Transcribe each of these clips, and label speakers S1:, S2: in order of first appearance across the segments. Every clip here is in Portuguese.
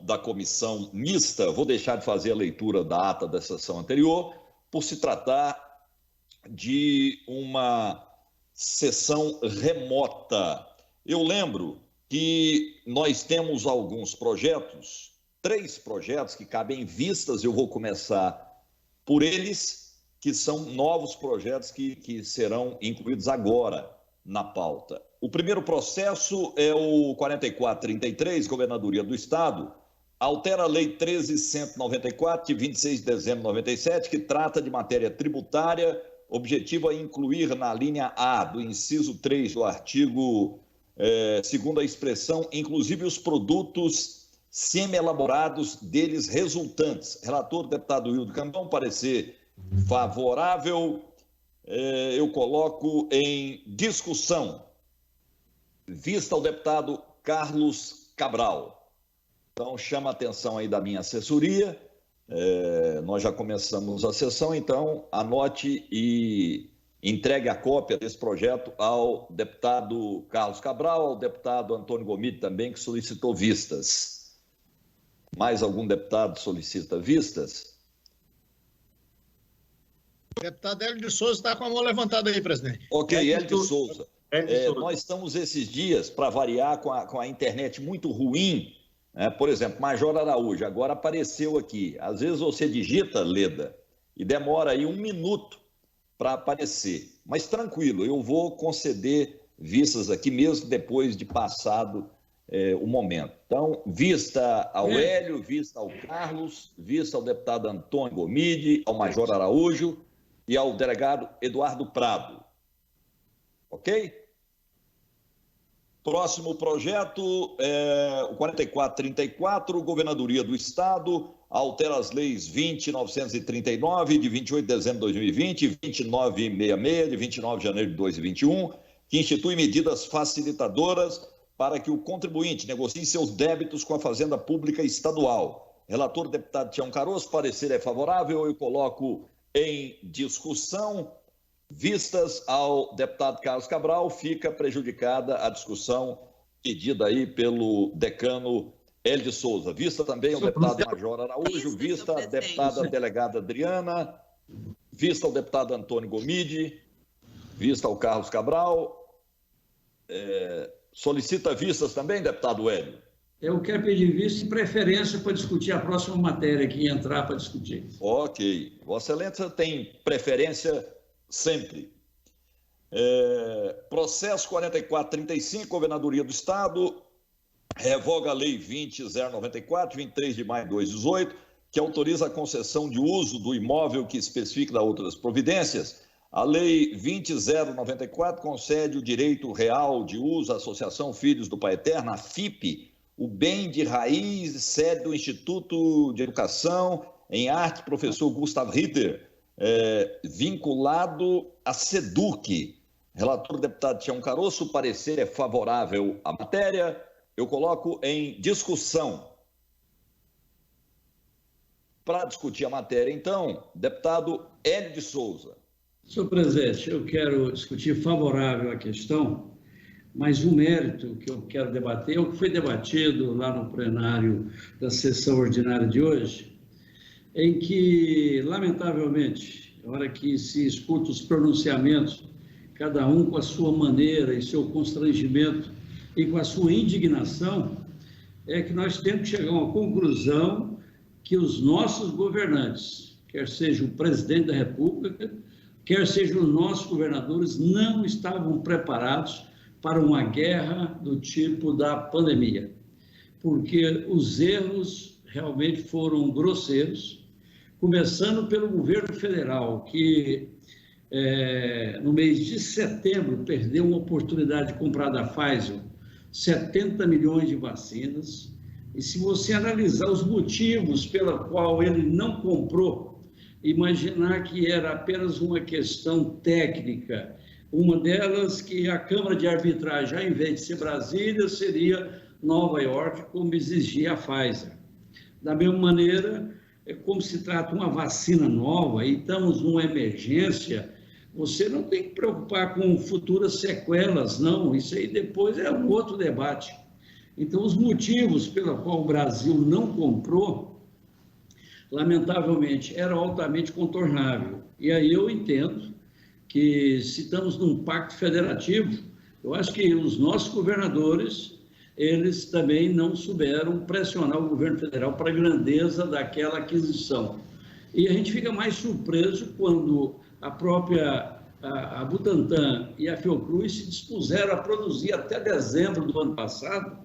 S1: da comissão mista, vou deixar de fazer a leitura da ata da sessão anterior, por se tratar de uma sessão remota. Eu lembro que nós temos alguns projetos, 3 projetos que cabem vistas, eu vou começar por eles, que são novos projetos que serão incluídos agora na pauta. O primeiro processo é o 4433, Governadoria do Estado, altera a Lei 13.194, de 26 de dezembro de 97, que trata de matéria tributária, objetivo a incluir na linha A do inciso 3 do artigo, segundo a expressão, inclusive os produtos semi-elaborados deles resultantes. Relator, deputado Hildo Cambão, parecer favorável. Eu coloco em discussão. Vista ao deputado Carlos Cabral. Então, chama a atenção aí da minha assessoria. Nós já começamos a sessão, então anote e entregue a cópia desse projeto ao deputado Carlos Cabral, ao deputado Antônio Gomide também, que solicitou vistas. Mais algum deputado solicita vistas?
S2: O deputado Hélio de Souza está com a mão levantada aí, presidente.
S1: Ok, Hélio de Souza. Nós estamos esses dias, para variar, com a internet muito ruim. Por exemplo, Major Araújo, agora apareceu aqui. Às vezes você digita, Leda, e demora aí 1 minuto para aparecer. Mas tranquilo, eu vou conceder vistas aqui mesmo depois de passado o momento. Então, vista ao Hélio, vista ao Carlos, vista ao deputado Antônio Gomide, ao Major Araújo e ao delegado Eduardo Prado. Ok? Próximo projeto é o 4434, Governadoria do Estado, altera as leis 20.939, de 28 de dezembro de 2020, 2966, de 29 de janeiro de 2021, que institui medidas facilitadoras para que o contribuinte negocie seus débitos com a Fazenda Pública Estadual. Relator, deputado Tião Caroço, parecer é favorável, eu coloco em discussão. Vistas ao deputado Carlos Cabral, fica prejudicada a discussão pedida aí pelo decano Hélio de Souza. Vista também ao deputado Major Araújo, vista a deputada delegada Adriana, vista ao deputado Antônio Gomide, vista ao Carlos Cabral. Solicita vistas também, deputado Hélio?
S3: Eu quero pedir vista e preferência para discutir a próxima matéria que entrar para discutir.
S1: Ok. Vossa Excelência tem preferência sempre. Processo 4435, Governadoria do Estado, revoga a Lei 20.094, 23 de maio de 2018, que autoriza a concessão de uso do imóvel que especifica da outras providências. A Lei 20.094 concede o direito real de uso à Associação Filhos do Pai Eterno, a FIP, o bem de raiz, sede do Instituto de Educação em Arte, professor Gustavo Ritter, vinculado à SEDUC. Relator, deputado Tião Caroço, o parecer é favorável à matéria. Eu coloco em discussão. Para discutir a matéria, então, deputado Hélio de Souza.
S3: Senhor presidente, eu quero discutir favorável à questão, mas o mérito que eu quero debater é o que foi debatido lá no plenário da sessão ordinária de hoje, em que, lamentavelmente, na hora que se escuta os pronunciamentos, cada um com a sua maneira e seu constrangimento e com a sua indignação, é que nós temos que chegar a uma conclusão que os nossos governantes, quer seja o presidente da República, quer sejam os nossos governadores, não estavam preparados para uma guerra do tipo da pandemia, porque os erros realmente foram grosseiros, começando pelo governo federal, que no mês de setembro perdeu uma oportunidade de comprar da Pfizer 70 milhões de vacinas, e se você analisar os motivos pela qual ele não comprou, imaginar que era apenas uma questão técnica, uma delas que a Câmara de Arbitragem, ao invés de ser Brasília, seria Nova York, como exigia a Pfizer. Da mesma maneira, como se trata de uma vacina nova e estamos numa emergência, você não tem que preocupar com futuras sequelas, não. Isso aí depois é um outro debate. Então, os motivos pelo qual o Brasil não comprou, lamentavelmente, eram altamente contornáveis. E aí eu entendo que, se estamos num pacto federativo, eu acho que os nossos governadores, eles também não souberam pressionar o governo federal para a grandeza daquela aquisição. E a gente fica mais surpreso quando a própria a Butantan e a Fiocruz se dispuseram a produzir até dezembro do ano passado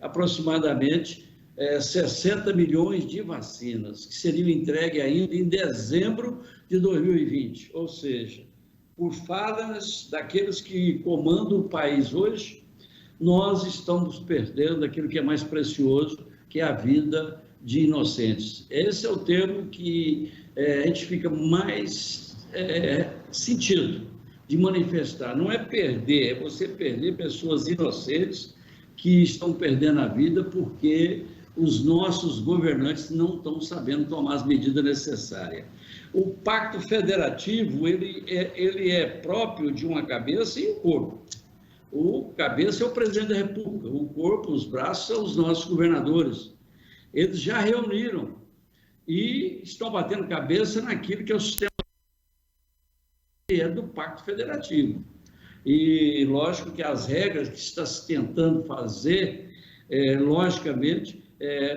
S3: aproximadamente 60 milhões de vacinas, que seriam entregues ainda em dezembro de 2020. Ou seja, por falhas daqueles que comandam o país hoje, nós estamos perdendo aquilo que é mais precioso, que é a vida de inocentes. Esse é o termo que a gente fica mais sentido de manifestar. Não é perder, é você perder pessoas inocentes que estão perdendo a vida porque os nossos governantes não estão sabendo tomar as medidas necessárias. O pacto federativo, ele é próprio de uma cabeça e um corpo. O cabeça é o presidente da República, o corpo, os braços são os nossos governadores. Eles já reuniram e estão batendo cabeça naquilo que é o sistema do Pacto Federativo. E lógico que as regras que está se tentando fazer, logicamente,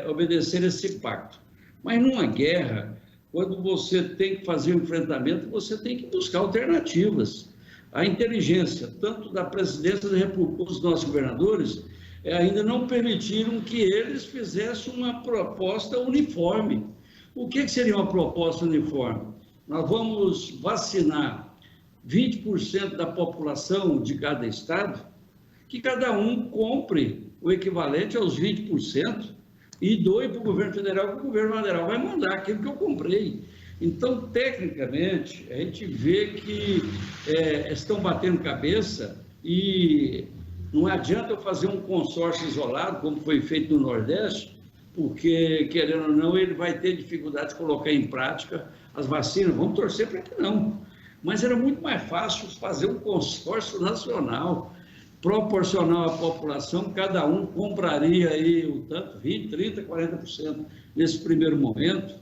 S3: obedecer esse pacto. Mas numa guerra, quando você tem que fazer um enfrentamento, você tem que buscar alternativas. A inteligência, tanto da presidência da República como dos nossos governadores, ainda não permitiram que eles fizessem uma proposta uniforme. O que seria uma proposta uniforme? Nós vamos vacinar 20% da população de cada estado, que cada um compre o equivalente aos 20% e doe para o governo federal, que o governo federal vai mandar aquilo que eu comprei. Então, tecnicamente, a gente vê que estão batendo cabeça e não adianta eu fazer um consórcio isolado, como foi feito no Nordeste, porque, querendo ou não, ele vai ter dificuldade de colocar em prática as vacinas. Vamos torcer para que não. Mas era muito mais fácil fazer um consórcio nacional, proporcional à população, cada um compraria aí o tanto, 20%, 30%, 40% nesse primeiro momento,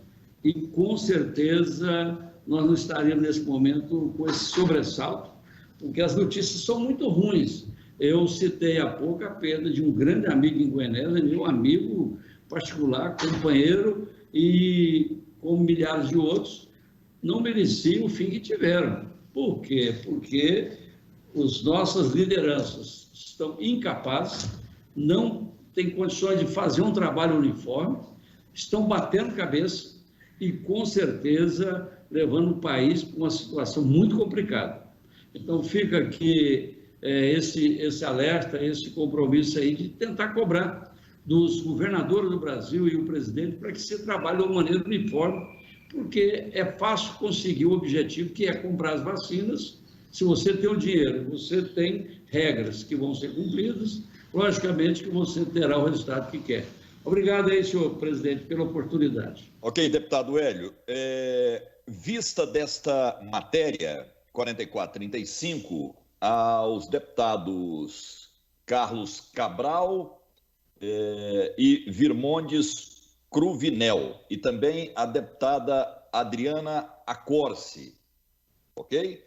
S3: e com certeza nós não estaríamos nesse momento com esse sobressalto, porque as notícias são muito ruins. Eu citei há pouco a perda de um grande amigo em Goianésia, meu amigo particular, companheiro, e como milhares de outros, não mereciam o fim que tiveram. Por quê? Porque as nossas lideranças estão incapazes, não têm condições de fazer um trabalho uniforme, estão batendo cabeça e, com certeza, levando o país para uma situação muito complicada. Então, fica aqui esse alerta, esse compromisso aí de tentar cobrar dos governadores do Brasil e o presidente para que se trabalhe de uma maneira uniforme, porque é fácil conseguir o objetivo, que é comprar as vacinas. Se você tem o dinheiro, você tem regras que vão ser cumpridas, logicamente que você terá o resultado que quer. Obrigado aí, senhor presidente, pela oportunidade.
S1: Ok, deputado Hélio. Vista desta matéria, 4435, aos deputados Carlos Cabral e Virmondes Cruvinel, e também a deputada Adriana Accorsi, ok?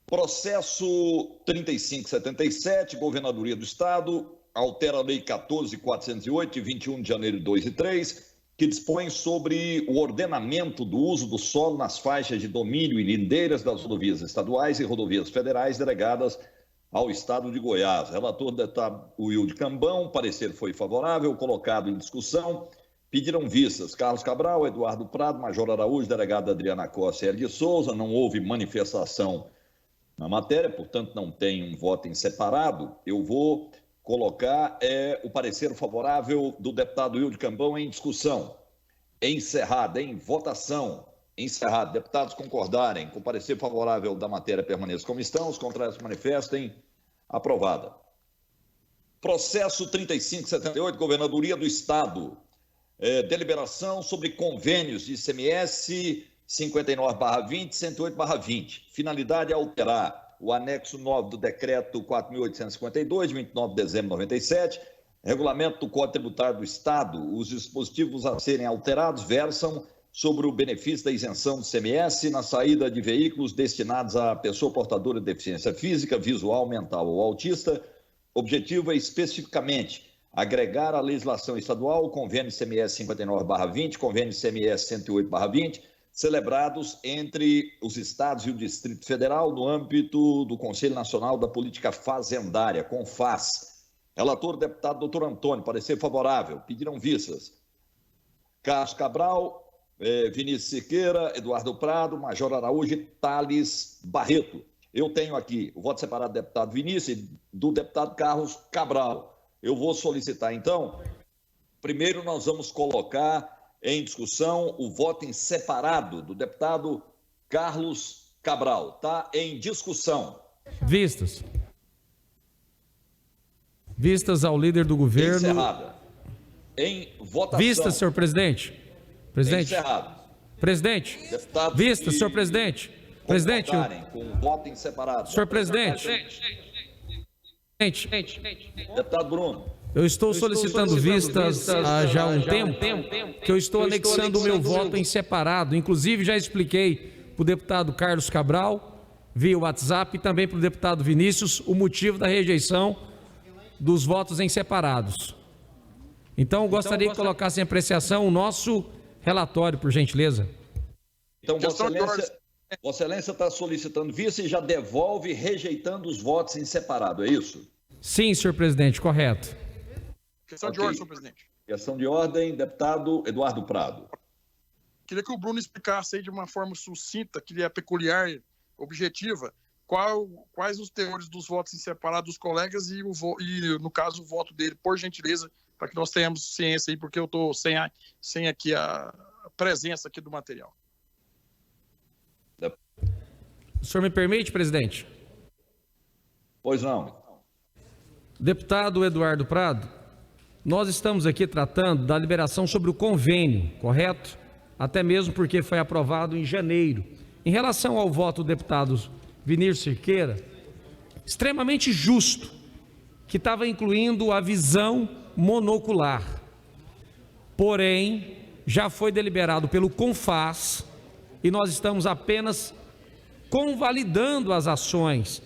S1: Processo 3577, Governadoria do Estado, altera a Lei 14.408, de 21 de janeiro de 2003, que dispõe sobre o ordenamento do uso do solo nas faixas de domínio e lindeiras das rodovias estaduais e rodovias federais delegadas ao Estado de Goiás. Relator deputado Wilde Cambão, parecer foi favorável, colocado em discussão. Pediram vistas Carlos Cabral, Eduardo Prado, Major Araújo, delegado Adriana Costa e Hélio de Souza. Não houve manifestação na matéria, portanto não tem um voto em separado. Eu vou colocar o parecer favorável do deputado Wilde Cambão em discussão. Encerrada, em votação. Encerrado. Deputados concordarem com o parecer favorável da matéria permaneça como estão, os contrários manifestem. Aprovada. Processo 3578, Governadoria do Estado. Deliberação sobre convênios de ICMS 59/20, 108/20. Finalidade é alterar o anexo 9 do decreto 4.852, de 29 de dezembro de 97, regulamento do Código Tributário do Estado. Os dispositivos a serem alterados versam sobre o benefício da isenção do ICMS na saída de veículos destinados à pessoa portadora de deficiência física, visual, mental ou autista. O objetivo é especificamente agregar à legislação estadual o convênio ICMS 59/20, convênio ICMS 108/20, celebrados entre os estados e o Distrito Federal no âmbito do Conselho Nacional da Política Fazendária, CONFAS. Relator, deputado doutor Antônio, parecer favorável. Pediram vistas Carlos Cabral, Vinícius Siqueira, Eduardo Prado, Major Araújo e Thales Barreto. Eu tenho aqui o voto separado do deputado Vinícius e do deputado Carlos Cabral. Eu vou solicitar, então, primeiro nós vamos colocar em discussão o voto em separado do deputado Carlos Cabral. Está em discussão.
S4: Vistas. Vistas ao líder do governo.
S1: Encerrada. Em votação.
S4: Vistas, senhor presidente. Presidente.
S1: Encerrado.
S4: Presidente.
S1: Deputados
S4: Vistas, senhor presidente. Presidente.
S1: Com o voto em separado.
S4: Senhor presidente.
S1: Deputado Bruno.
S4: Eu estou solicitando vistas há já um tempo, que eu estou anexando o meu voto em separado. Inclusive, já expliquei para o deputado Carlos Cabral, via WhatsApp, e também para o deputado Vinícius, o motivo da rejeição dos votos em separados. Então, eu gostaria que colocasse em apreciação o nosso relatório, por gentileza.
S1: Então, Vossa Excelência está solicitando vista e já devolve rejeitando os votos em separado, é isso?
S4: Sim, senhor presidente, correto.
S5: Questão de ordem, senhor presidente.
S1: Questão de ordem, deputado Eduardo Prado.
S5: Queria que o Bruno explicasse aí de uma forma sucinta, que é peculiar, objetiva, quais os teores dos votos em separado dos colegas e, no caso, o voto dele, por gentileza, para que nós tenhamos ciência aí, porque eu estou sem aqui a presença aqui do material.
S4: O senhor me permite, presidente?
S1: Pois não.
S4: Deputado Eduardo Prado, nós estamos aqui tratando da liberação sobre o convênio, correto? Até mesmo porque foi aprovado em janeiro. Em relação ao voto do deputado Vinícius Siqueira, extremamente justo, que estava incluindo a visão monocular. Porém, já foi deliberado pelo CONFAS e nós estamos apenas convalidando as ações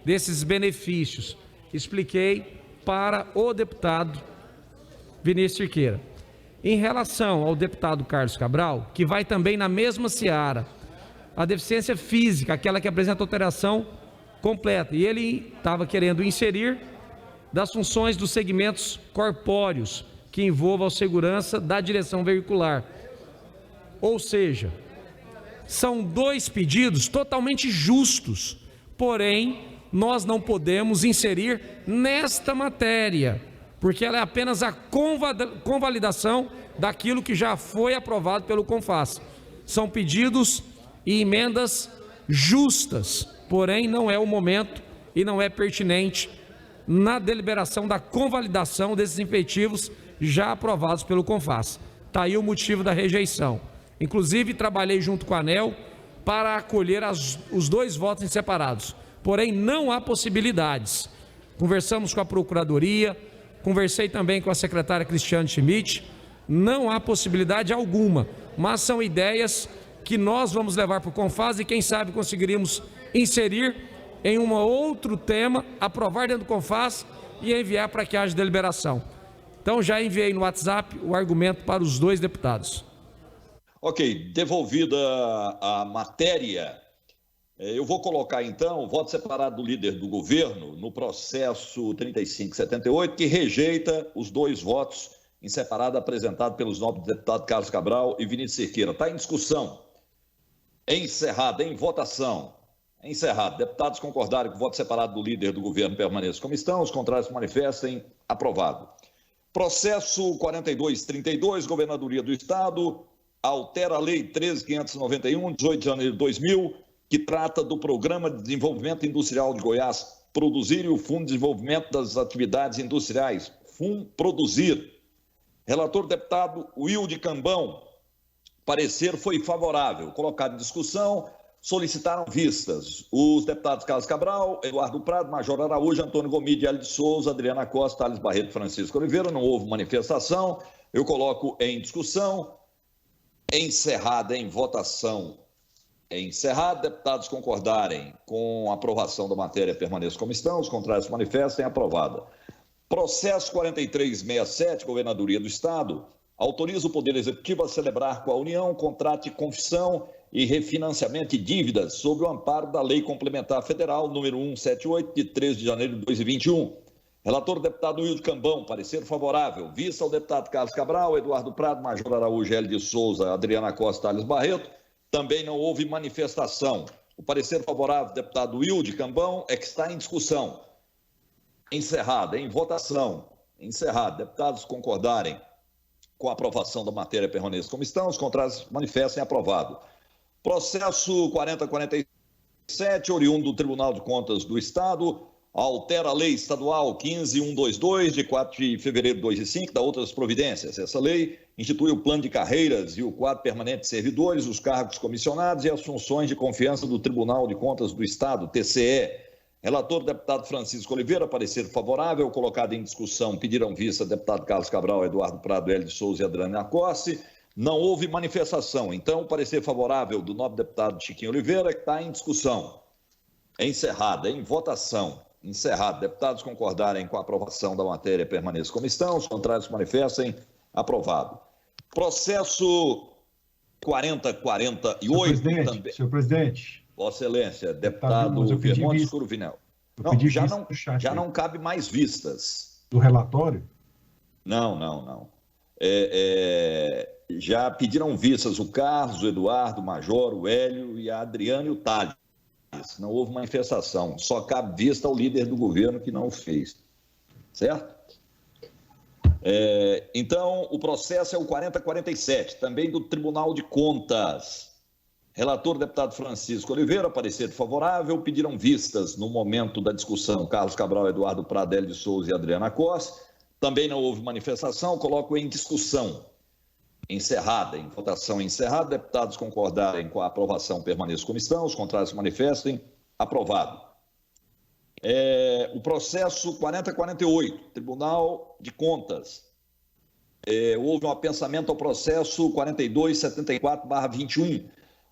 S4: desses benefícios. Expliquei para o deputado Vinícius Siqueira. Em relação ao deputado Carlos Cabral, que vai também na mesma seara, a deficiência física, aquela que apresenta alteração completa, e ele estava querendo inserir das funções dos segmentos corpóreos que envolvam a segurança da direção veicular. Ou seja, são dois pedidos totalmente justos, porém, nós não podemos inserir nesta matéria, porque ela é apenas a convalidação daquilo que já foi aprovado pelo CONFAS. São pedidos e emendas justas, porém não é o momento e não é pertinente na deliberação da convalidação desses efetivos já aprovados pelo CONFAS. Está aí o motivo da rejeição. Inclusive, trabalhei junto com a ANEEL para acolher os dois votos em separados. Porém, não há possibilidades. Conversamos com a Procuradoria, conversei também com a secretária Cristiane Schmidt, não há possibilidade alguma, mas são ideias que nós vamos levar para o CONFAS e quem sabe conseguiríamos inserir em um outro tema, aprovar dentro do CONFAS e enviar para que haja deliberação. Então, já enviei no WhatsApp o argumento para os dois deputados.
S1: Ok, devolvida a matéria, eu vou colocar então o voto separado do líder do governo no processo 3578, que rejeita os dois votos em separado apresentados pelos nobres deputados Carlos Cabral e Vinícius Siqueira. Está em discussão. Encerrado, em votação. Encerrado. Deputados concordarem que o voto separado do líder do governo permaneça como estão, os contrários se manifestem. Aprovado. Processo 4232, Governadoria do Estado, altera a Lei 13.591, 18 de janeiro de 2000, que trata do Programa de Desenvolvimento Industrial de Goiás, Produzir, e o Fundo de Desenvolvimento das Atividades Industriais, FUNPRODUZIR. Relator deputado Wilde Cambão, parecer foi favorável. Colocado em discussão, solicitaram vistas os deputados Carlos Cabral, Eduardo Prado, Major Araújo, Antônio Gomide, Hélio de Souza, Adriana Costa, Thales Barreto, Francisco Oliveira. Não houve manifestação. Eu coloco em discussão. Encerrada em votação. Encerrado. Deputados concordarem com a aprovação da matéria, permaneçam como estão. Os contrários se manifestem. Aprovada. Processo 4367, Governadoria do Estado, autoriza o Poder Executivo a celebrar com a União contrato de confissão e refinanciamento de dívidas sob o amparo da Lei Complementar Federal número 178, de 13 de janeiro de 2021. Relator, deputado Wilde Cambão, parecer favorável. Vista ao deputado Carlos Cabral, Eduardo Prado, Major Araújo, Hélio de Souza, Adriana Costa, Thales Barreto. Também não houve manifestação. O parecer favorável do deputado Wilde Cambão é que está em discussão. Encerrada, em votação. Encerrado. Deputados concordarem com a aprovação da matéria, permaneça como estão. Os contrários manifestem. Aprovado. Processo 4047, oriundo do Tribunal de Contas do Estado, altera a Lei Estadual 15122, de 4 de fevereiro de 2005, da outras providências. Essa lei institui o plano de carreiras e o quadro permanente de servidores, os cargos comissionados e as funções de confiança do Tribunal de Contas do Estado, TCE. Relator, deputado Francisco Oliveira, parecer favorável. Colocado em discussão, pediram vista deputado Carlos Cabral, Eduardo Prado, Hélio de Souza e Adriana Costa. Não houve manifestação. Então, o parecer favorável do nobre deputado Chiquinho Oliveira, que está em discussão. Encerrada, em votação. Encerrado. Deputados concordarem com a aprovação da matéria, permaneça como estão. Os contrários se manifestem. Aprovado. Processo 4048 também.
S6: Senhor presidente.
S1: Vossa Excelência, deputado Firmontes Curuvinel. Já não cabe mais vistas.
S6: Do relatório?
S1: Não. Já pediram vistas o Carlos, o Eduardo, o Major, o Hélio e a Adriana e o Thales. Não houve manifestação. Só cabe vista ao líder do governo que não o fez. Certo? Então, o processo é o 4047, também do Tribunal de Contas. Relator, deputado Francisco Oliveira, parecer favorável. Pediram vistas no momento da discussão Carlos Cabral, Eduardo Prado, Hélio de Souza e Adriana Costa. Também não houve manifestação. Coloco em discussão. Encerrada, em votação encerrada. Deputados concordarem com a aprovação, permaneçam como estão. Os contrários se manifestem. Aprovado. O processo 4048, Tribunal de Contas. Houve um apensamento ao processo 4274/21.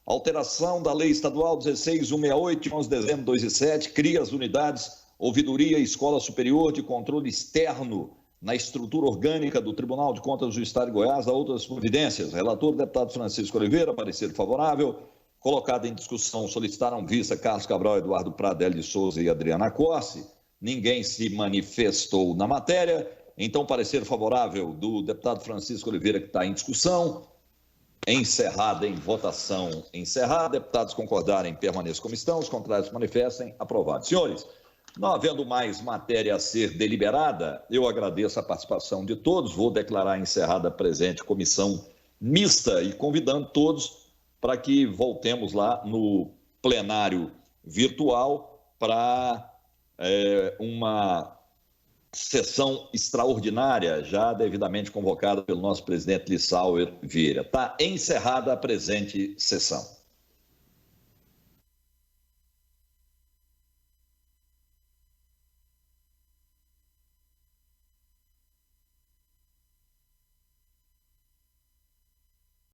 S1: Alteração da Lei Estadual 16168, de 11 de dezembro de 2007, cria as unidades Ouvidoria e Escola Superior de Controle Externo na estrutura orgânica do Tribunal de Contas do Estado de Goiás, a outras providências. Relator, deputado Francisco Oliveira, parecer favorável. Colocado em discussão, solicitaram vista Carlos Cabral, Eduardo Prado, Hélio de Souza e Adriana Costa. Ninguém se manifestou na matéria. Então, parecer favorável do deputado Francisco Oliveira, que está em discussão. Encerrada em votação. Encerrada. Deputados concordarem, permaneçam como estão. Os contrários se manifestem. Aprovado. Senhores, não havendo mais matéria a ser deliberada, eu agradeço a participação de todos. Vou declarar encerrada a presente comissão mista e convidando todos para que voltemos lá no plenário virtual para uma sessão extraordinária, já devidamente convocada pelo nosso presidente Lissauer Vieira. Está encerrada a presente sessão.